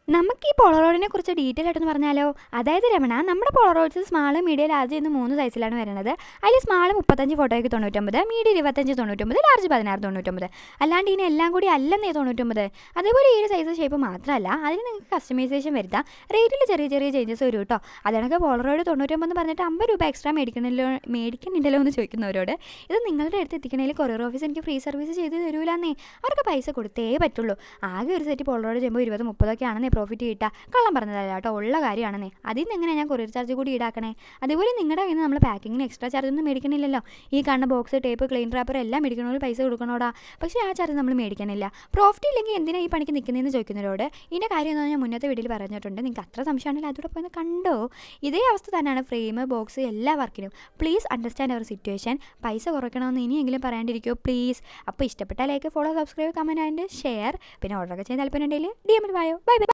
നമുക്ക് ഈ പോളറോയിഡിനെ കുറിച്ച് ഡീറ്റെയിൽ ആയിട്ടൊന്ന് പറഞ്ഞാലോ. അതായത് രമണ, നമ്മുടെ പോളറോയിഡ്സ് സ്മാൾ, മീഡിയം, ലാർജ് എന്ന് 3 സൈസിലാണ് വരുന്നത്. അതിൽ സ്മാൾ 35 ഫോട്ടോയ്ക്ക് 99, മീഡിയം 25 99, ലാർജ് 16 99. അല്ലാണ്ട് ഇതിന് എല്ലാം കൂടി അല്ലെന്നേ 99. അതേപോലെ ഈ ഒരു സൈസ് ഷേപ്പ് മാത്രമല്ല, അതിന് നിങ്ങൾക്ക് കസ്റ്റമൈസേഷൻ വരുത്താം. റേറ്റിൽ ചെറിയ ചെറിയ ചേഞ്ചസ് വരും കേട്ടോ. അതാണെങ്കിൽ പോളറോയിഡ് 99 എന്ന് പറഞ്ഞിട്ട് 50 രൂപ എക്സ്ട്രാ മേടിക്കണില്ലല്ലോ എന്ന് ചോദിക്കുന്നവരോട്, ഇത് നിങ്ങളുടെ അടുത്ത് എത്തിക്കണമെങ്കിൽ കൊറിയർ ഓഫീസ് എനിക്ക് ഫ്രീ സർവീസ് ചെയ്ത് തരൂലെന്നേ. അവർക്ക് പൈസ കൊടുത്തേ പറ്റുള്ളൂ. ആകെ ഒരു സെറ്റ് പോളറോയിഡ് ചെയ്യുമ്പോൾ 20-30 ആണെന്നേ പ്രോഫിറ്റ് കിട്ടുക. കള്ളം പറഞ്ഞതല്ല കേട്ടോ, ഉള്ള കാര്യമാണെന്നേ. അതിൽ നിന്ന് എങ്ങനെയാണ് ഞാൻ കൊറിയർ ചാർജ് കൂടി ഈടാക്കണേ? അതുപോലെ നിങ്ങളുടെ കയ്യിൽ നിന്ന് നമ്മൾ പാക്കിങ്ങിന് എക്സ്ട്രാ ചാർജ് ഒന്നും മേടിക്കണില്ലല്ലോ. ഈ കാണുന്ന ബോക്സ്, ടേപ്പ്, ക്ലീൻ റാപ്പർ എല്ലാം മേടിക്കണോട് പൈസ കൊടുക്കണോടാ. പക്ഷേ ആ ചാർജ് നമ്മൾ മേടിക്കണില്ല. പ്രോഫിറ്റ് ഇല്ലെങ്കിൽ എന്തിനാ ഈ പണിക്ക് നിൽക്കുന്നതെന്ന് ചോദിക്കുന്നവരോട്, ഇതിൻ്റെ കാര്യം എന്ന് ഞാൻ മുന്നത്തെ വീഡിയോയിൽ പറഞ്ഞിട്ടുണ്ട്. നിങ്ങൾക്ക് അത്ര സംശയമാണെങ്കിൽ അതോടെ പോയി കണ്ടോ. ഇതേ അവസ്ഥ തന്നെയാണ് ഫ്രെയിം, ബോക്സ്, എല്ലാ വർക്കിനും. Please understand our situation. പൈസ കുറയ്ക്കണമെന്ന് ഇനിയെങ്കിലും പറയാണ്ടിരിക്കുമോ പ്ലീസ്. അപ്പോൾ ഇഷ്ടപ്പെട്ട like, follow, subscribe, comment and share. പിന്നെ ഓർഡറൊക്കെ ചെയ്യാൻ താല്പര്യം ഉണ്ടെങ്കിൽ DM ൽ വായോ. Bye by.